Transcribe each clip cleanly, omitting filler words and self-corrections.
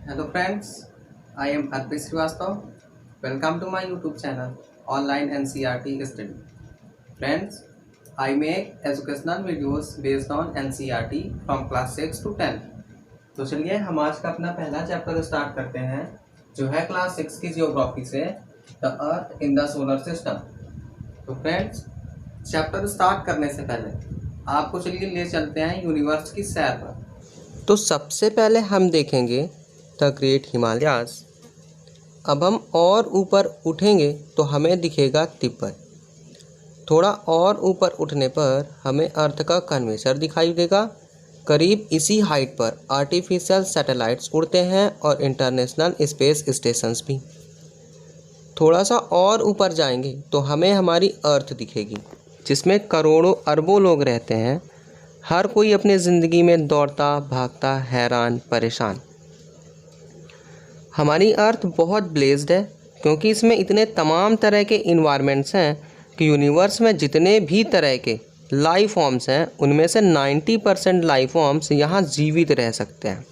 Hello friends, I am Arpit Srivastava. Welcome to my YouTube channel Online NCERT Study. Friends, I make educational videos based on NCERT from class 6 to 10. तो चलिए हम आज का अपना पहला chapter start करते हैं जो है क्लास 6 की जियोग्राफी से the earth in the solar system. तो फ्रेंड्स, चैप्टर स्टार्ट करने से पहले आपको चलिए ले चलते हैं यूनिवर्स की सैर पर। तो सबसे पहले हम देखेंगे द ग्रेट हिमालयाज। अब हम और ऊपर उठेंगे तो हमें दिखेगा तिब्बत। थोड़ा और ऊपर उठने पर हमें अर्थ का कर्वेचर दिखाई देगा। करीब इसी हाइट पर आर्टिफिशियल सैटेलाइट्स उड़ते हैं और इंटरनेशनल स्पेस स्टेशंस भी। थोड़ा सा और ऊपर जाएंगे तो हमें हमारी अर्थ दिखेगी जिसमें करोड़ों अरबों लोग रहते हैं। हर कोई अपने ज़िंदगी में दौड़ता भागता हैरान परेशान। हमारी अर्थ बहुत ब्लेस्ड है क्योंकि इसमें इतने तमाम तरह के इन्वायरमेंट्स हैं कि यूनिवर्स में जितने भी तरह के लाइफ फॉर्म्स हैं उनमें से 90% लाइफ फॉर्म्स यहाँ जीवित रह सकते हैं।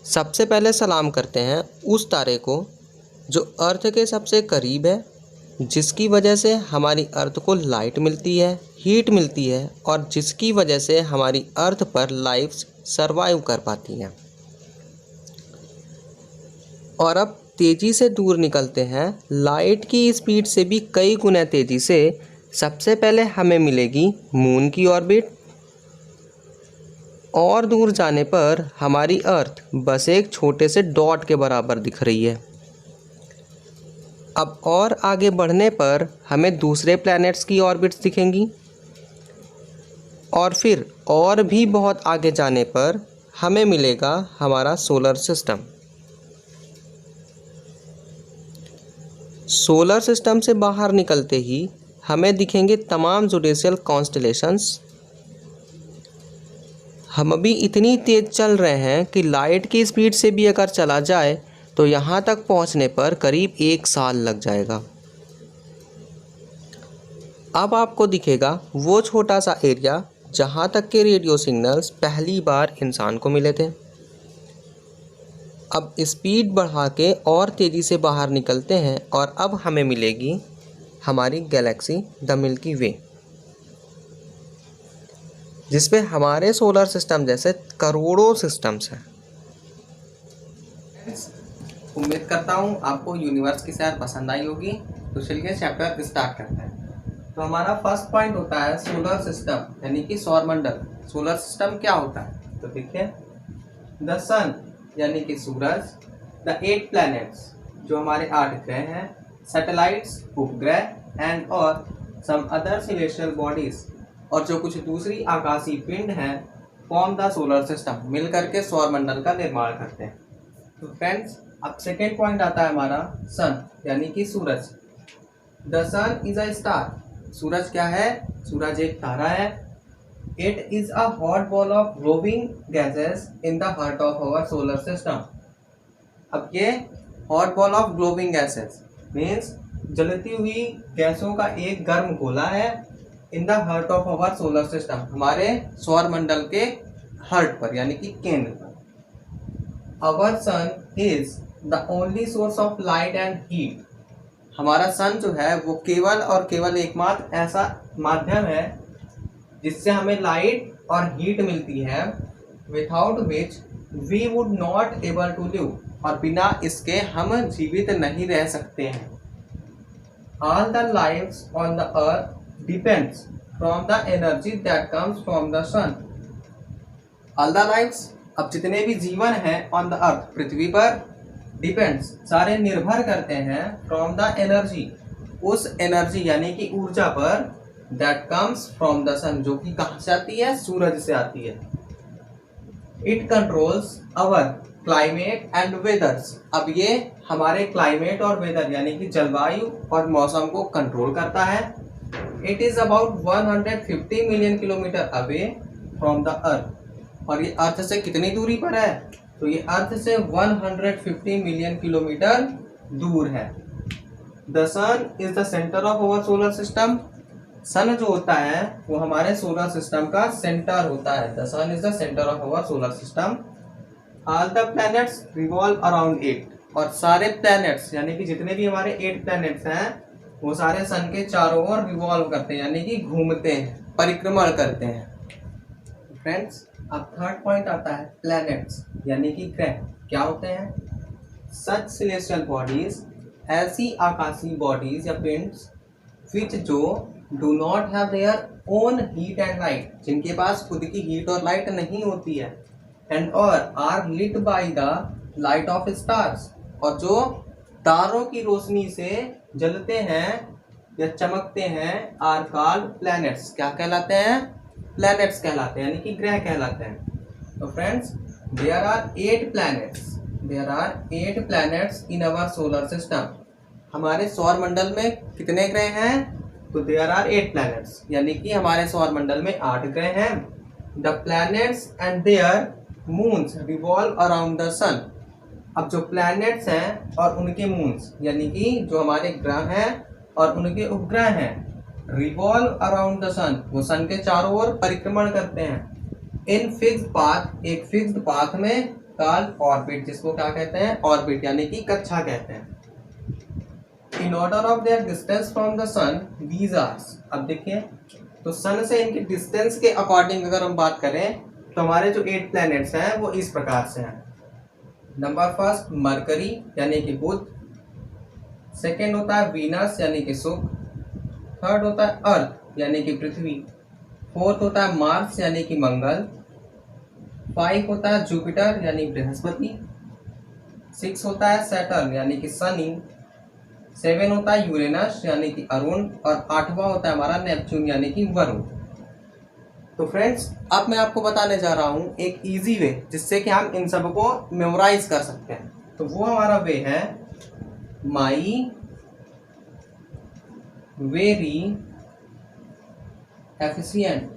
सबसे पहले सलाम करते हैं उस तारे को जो अर्थ के सबसे करीब है, जिसकी वजह से हमारी अर्थ को लाइट मिलती है, हीट मिलती है और जिसकी वजह से हमारी अर्थ पर लाइफ सर्वाइव कर पाती हैं। और अब तेज़ी से दूर निकलते हैं, लाइट की स्पीड से भी कई गुना तेज़ी से। सबसे पहले हमें मिलेगी मून की ऑर्बिट। और दूर जाने पर हमारी अर्थ बस एक छोटे से डॉट के बराबर दिख रही है। अब और आगे बढ़ने पर हमें दूसरे प्लैनेट्स की ऑर्बिट्स दिखेंगी और फिर और भी बहुत आगे जाने पर हमें मिलेगा हमारा सोलर सिस्टम। सोलर सिस्टम से बाहर निकलते ही हमें दिखेंगे तमाम जुडिशियल कॉन्स्टलेशंस। हम अभी इतनी तेज़ चल रहे हैं कि लाइट की स्पीड से भी अगर चला जाए तो यहाँ तक पहुँचने पर करीब 1 साल लग जाएगा। अब आपको दिखेगा वो छोटा सा एरिया जहाँ तक के रेडियो सिग्नल्स पहली बार इंसान को मिले थे। अब स्पीड बढ़ा के और तेज़ी से बाहर निकलते हैं और अब हमें मिलेगी हमारी गैलेक्सी द मिल्की वे, जिसमें हमारे सोलर सिस्टम जैसे करोड़ों सिस्टम्स हैं। उम्मीद करता हूँ आपको यूनिवर्स की सैर पसंद आई होगी। तो चलिए चैप्टर स्टार्ट करते हैं। तो हमारा फर्स्ट पॉइंट होता है सोलर सिस्टम यानी कि सौरमंडल। सोलर सिस्टम क्या होता है? तो देखिए, द सन यानी कि सूरज, द 8 प्लैनेट्स जो हमारे 8 ग्रह हैं, सैटेलाइट्स उपग्रह एंड और सम अदर सेलेस्टियल बॉडीज और जो कुछ दूसरी आकाशीय पिंड हैं फॉर्म द सोलर सिस्टम, मिलकर के सौरमंडल का निर्माण करते हैं। तो फ्रेंड्स, अब सेकेंड पॉइंट आता है हमारा सन यानी कि सूरज। The sun is a star. सूरज क्या है? सूरज एक तारा है। It is a hot ball of glowing gases in the heart of our solar system. अब ये hot ball of glowing gases means जलती हुई गैसों का एक गर्म गोला है in the heart of our solar system, हमारे सौर मंडल के हार्ट पर यानी कि केंद्र पर। Our sun is the only source of light and heat. हमारा सन जो है वो केवल और केवल एकमात्र ऐसा माध्यम है जिससे हमें लाइट और हीट मिलती है, without which we would not able to live, और बिना इसके हम जीवित नहीं रह सकते हैं। All the lifes on the earth depends from the energy that comes from the sun. All the lifes, अब जितने भी जीवन हैं ऑन द अर्थ पृथ्वी पर, डिपेंड्स सारे निर्भर करते हैं फ्रॉम द एनर्जी, उस एनर्जी यानी कि ऊर्जा पर, that comes from the sun, जो कि कहाँ से आती है? सूरज से आती है। It controls our climate and weathers. अब ये हमारे क्लाइमेट और वेदर यानी कि जलवायु और मौसम को कंट्रोल करता है। It is about 150 million kilometre away from the earth. और ये अर्थ से कितनी दूरी पर है? तो ये अर्थ से 150 मिलियन किलोमीटर दूर है। The sun is the centre of our solar system. Sun जो होता है वो हमारे सोलर सिस्टम का सेंटर होता है। The sun is the centre of our solar system all the planets revolve around it, और सारे प्लैनेट्स यानी कि जितने भी हमारे 8 प्लैनेट्स हैं वो सारे सन के चारों ओर रिवॉल्व करते हैं, यानी कि घूमते हैं, परिक्रमण करते हैं। फ्रेंड्स, अब थर्ड पॉइंट आता है प्लैनेट्स यानी कि ग्रह क्या होते हैं। सच सेलेस्टियल बॉडीज, ऐसी आकाशीय बॉडीज या पिंड्स विच जो do not have their own heat and light, जिनके पास खुद की हीट और लाइट नहीं होती है, एंड और are lit by the light of stars, और जो तारों की रोशनी से जलते हैं या चमकते हैं, आर कॉल्ड प्लैनेट्स, क्या कहलाते हैं, प्लैनेट्स कहलाते हैं, यानी कि ग्रह कहलाते हैं। तो friends, there are 8 planets, there are 8 planets in our solar system. हमारे सौर मंडल में कितने ग्रह हैं, तो देयर आर 8 प्लैनेट्स, यानी कि हमारे सौर मंडल में 8 ग्रह हैं। The planets and their moons revolve around the sun. अब जो प्लैनेट्स हैं और उनके मून्स यानी कि जो हमारे ग्रह हैं और उनके उपग्रह हैं, रिवॉल्व अराउंड द सन, वो सन के चारों ओर परिक्रमण करते हैं। इन फिक्स्ड पाथ, एक फिक्स्ड पाथ में, कॉल्ड ऑर्बिट, जिसको क्या कहते हैं, ऑर्बिट यानी कि कक्षा कहते हैं। In order of their distance from the sun these are. अब देखिए, तो सन से इनके डिस्टेंस के अकॉर्डिंग अगर हम बात करें तो हमारे जो 8 प्लैनेट्स हैं वो इस प्रकार से हैं। नंबर फर्स्ट मरकरी यानी कि बुध, सेकेंड होता है वीनस यानी कि शुक्र, थर्ड होता है अर्थ यानी कि पृथ्वी, फोर्थ होता है मार्स यानी कि मंगल, 5 होता है जुपिटर यानी बृहस्पति, 6 होता है सैटर्न यानी कि शनि, 7 होता है यूरेनस यानी कि अरुण, और 8वां होता है हमारा नेपच्यून यानी कि वरुण। तो फ्रेंड्स, अब मैं आपको बताने जा रहा हूँ एक इजी वे जिससे कि हम इन सब को मेमोराइज कर सकते हैं। तो वो हमारा वे है my very efficient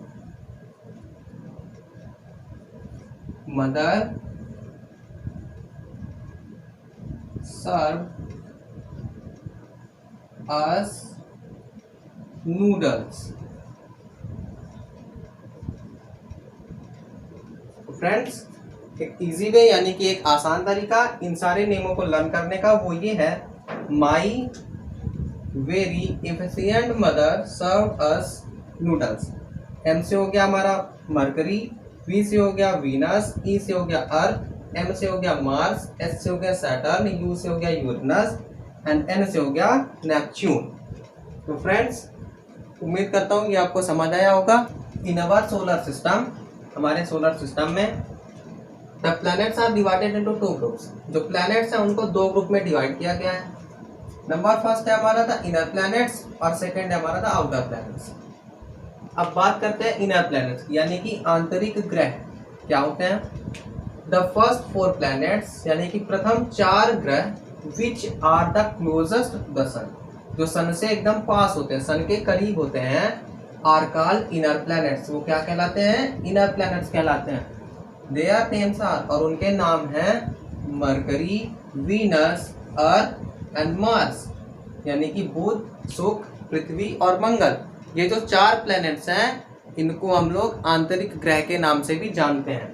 mother serve us noodles. Friends, एक इजी वे यानी कि एक आसान तरीका इन सारे नियमों को लर्न करने का वो ये है, my very efficient mother serve us noodles. M से हो गया हमारा मरकरी, वी से हो गया वीनस, ई से हो गया अर्थ, एम से हो गया मार्स, एस से हो गया सैटर्न, यू से हो गया यूरेनस, एंड एन से हो गया नेपच्यून। तो फ्रेंड्स, उम्मीद करता हूँ कि आपको समझ आया होगा। इन अवर सोलर सिस्टम, हमारे सोलर सिस्टम में, the planets are divided into 2 groups. जो प्लैनेट्स हैं उनको 2 ग्रुप में डिवाइड किया गया है। नंबर फर्स्ट है हमारा द इनर प्लैनेट्स और सेकंड है हमारा द आउटर प्लैनेट्स। अब बात करते हैं इनर प्लैनेट्स यानी कि आंतरिक ग्रह क्या होते हैं। द फर्स्ट 4 प्लैनेट्स यानी कि प्रथम 4 ग्रह which are the closest to the sun, जो सन से एकदम पास होते हैं, सन के करीब होते हैं, आर कॉल्ड इनर प्लैनेट्स। वो क्या कहलाते हैं, इनर प्लैनेट्स कहलाते हैं। देयर नेम्स आर, और उनके नाम हैं mercury, Venus, earth and Mars, यानी कि बुध, शुक्र, पृथ्वी और मंगल। ये जो 4 प्लैनेट्स हैं इनको हम लोग आंतरिक ग्रह के नाम से भी जानते हैं।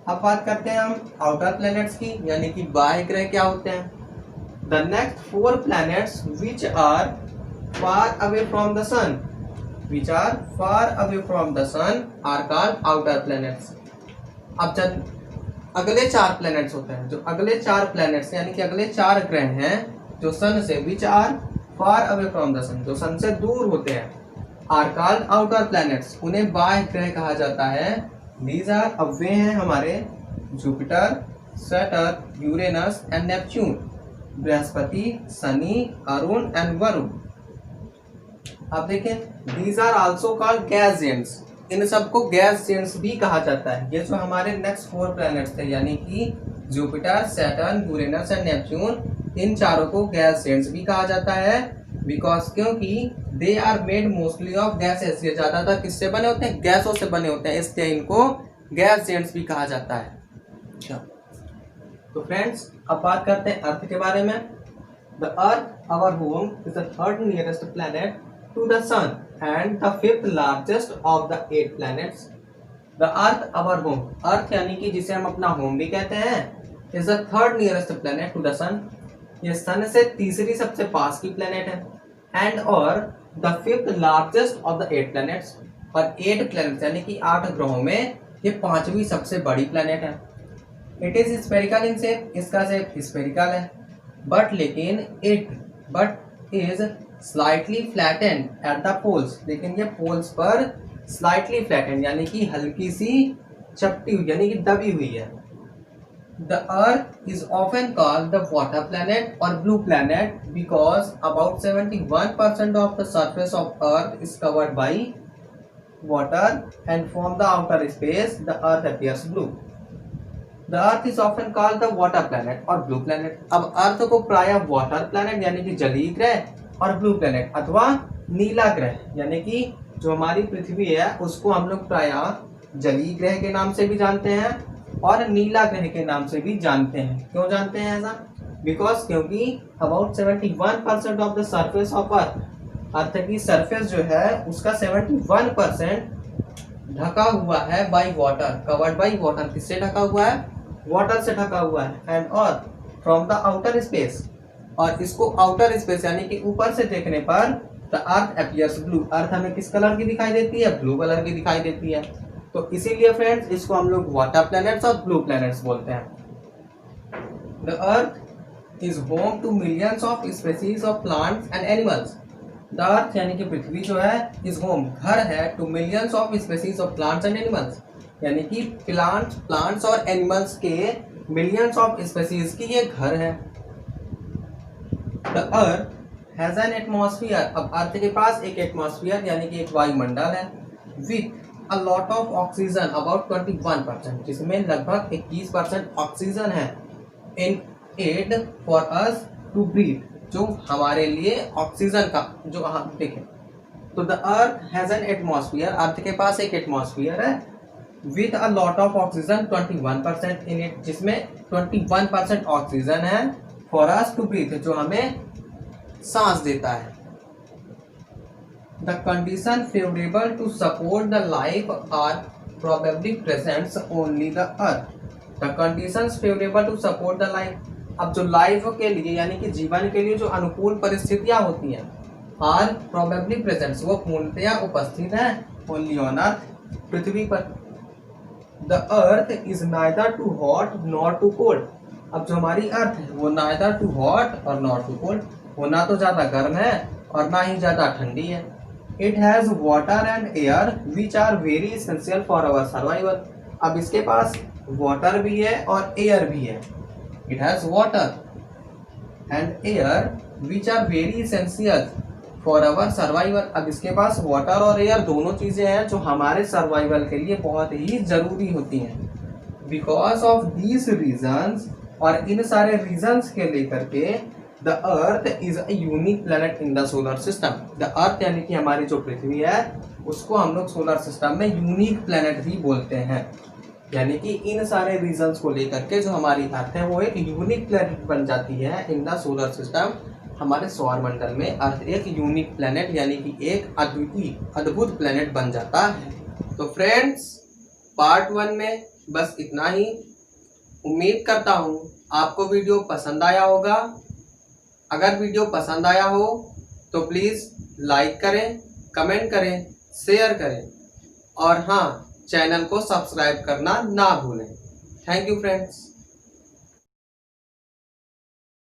अब बात करते हैं हम आउटर प्लैनेट्स की, यानी कि बाह्य ग्रह क्या होते हैं। The next 4 planets which are far away from the sun, which are far away from the sun are called outer planets। अब जब अगले 4 प्लैनेट्स होते हैं, जो अगले 4 प्लैनेट्स यानी कि अगले 4 ग्रह हैं जो सन से, which are far away from the sun, जो सन से दूर होते हैं, are called outer planets, उन्हें बाह्य ग्रह कहा जाता है। these are, अब वे हैं हमारे Jupiter, Saturn, Uranus and Neptune, Brihaspati, Shani, Arun and Varun. अब देखें, these are also called gas giants, इन सबको गैस जेंट्स भी कहा जाता है। ये जो हमारे नेक्स्ट 4 प्लैनेट्स थे यानी कि Jupiter, Saturn, Uranus and Neptune, इन चारों को गैस जेंट्स भी कहा जाता है। बिकॉज क्योंकि they are made mostly of gases, ये ज्यादातर किससे बने होते हैं, गैसों से बने होते हैं, इसलिए इनको गैस जेंट्स भी कहा जाता है। अच्छा, तो फ्रेंड्स, अब बात करते हैं अर्थ के बारे में। The earth our home is the 3rd nearest planet to the sun and the 5th largest of the 8 planets। The earth our home, earth यानी कि जिसे हम अपना होम भी कहते हैं, is the third nearest planet to the sun, ये sun से तीसरी सबसे पास की प्लेनेट है। एंड और the fifth largest of the 8 planets, और 8 प्लैनेट्स यानी कि 8 ग्रहों में ये पांचवी सबसे बड़ी प्लैनेट है। It is spherical in shape, इसका शेप स्फेरिकल है, बट लेकिन but is slightly flattened at the poles, लेकिन ये पोल्स पर स्लाइटली फ्लैटेंड यानी कि हल्की सी चपटी हुई यानी कि दबी हुई है। The Earth is often called the water planet or blue planet because about 71% of the surface of Earth is covered by water, and from the outer space the Earth appears blue. The Earth is often called the water planet or blue planet. अब अर्थ को प्रायः water planet यानी कि जलीय ग्रह और blue planet अथवा नीला ग्रह यानी कि जो हमारी पृथ्वी है उसको हम लोग प्रायः जलीय ग्रह के नाम से भी जानते हैं और नीला ग्रह के नाम से भी जानते हैं। क्यों जानते हैं ऐसा? बिकॉज क्योंकि about 71% of the surface of earth की सरफेस जो है उसका 71% ढका हुआ है by water, covered by water. किससे ढका हुआ है? वाटर से ढका हुआ है। एंड और फ्रॉम द आउटर स्पेस, और इसको आउटर स्पेस यानी कि ऊपर से देखने पर द अर्थ अपीयर्स ब्लू, अर्थ हमें किस कलर की दिखाई देती है? ब्लू कलर की दिखाई देती है। तो इसीलिए फ्रेंड्स इसको हम लोग वाटर प्लैनेट्स और ब्लू प्लैनेट्स बोलते हैं। The earth is home to millions of species of plants and animals, the earth यानी कि पृथ्वी जो है इज होम घर है to millions of species of plants and animals, यानी कि प्लांट्स और एनिमल्स के मिलियंस ऑफ स्पेसीज की ये घर है। The earth has an atmosphere, अब अर्थ के पास एक एटमॉस्फेयर यानी कि एक वायुमंडल है, with a lot of oxygen about 21%, जिसमें लगभग 21% ऑक्सीजन है in aid for us to breathe, जो हमारे लिए ऑक्सीजन का जो हम देखें। तो the earth has an atmosphere, earth के पास एक एटमॉस्फेयर है with a lot of oxygen 21% in it, जिसमें 21% ऑक्सीजन है for us to breathe, जो हमें सांस देता है। The condition favorable to support the life are probably present only the earth. The conditions favorable to support the life, अब जो life के लिए यानी कि जीवन के लिए जो अनुकूल परिस्थितियां होती हैं, are probably present, वो पूर्णतया उपस्थित हैं only on earth, पृथ्वी पर। The earth is neither too hot nor too cold, अब जो हमारी अर्थ है वो neither too hot और nor too cold, वो ना तो ज्यादा गर्म है और ना ही ज्यादा ठंडी है। It has water and air which are very essential for our survival, अब इसके पास वाटर भी है और एयर भी है। It has water and air which are very essential for our survival, अब इसके पास वाटर और एयर दोनों चीजें हैं जो हमारे सर्वाइवल के लिए बहुत ही जरूरी होती हैं। Because of these reasons, और इन सारे रीजंस के लेकर के the earth is a unique planet in the solar system, the earth यानी कि हमारी जो पृथ्वी है उसको हम लोग सोलर सिस्टम में यूनिक प्लैनेट भी बोलते हैं, यानी कि इन सारे रीजंस को लेकर के जो हमारी अर्थ है वो एक यूनिक प्लैनेट बन जाती है इन द सोलर सिस्टम। हमारे सौर मंडल में अर्थ एक यूनिक प्लैनेट यानी कि एक अद्वितीय अद्भुत प्लैनेट बन जाता है। तो फ्रेंड्स पार्ट 1 में बस इतना ही। उम्मीद करता हूँ आपको वीडियो पसंद आया होगा। अगर वीडियो पसंद आया हो तो प्लीज़ लाइक करें, कमेंट करें, शेयर करें और हाँ, चैनल को सब्सक्राइब करना ना भूलें। Thank you friends.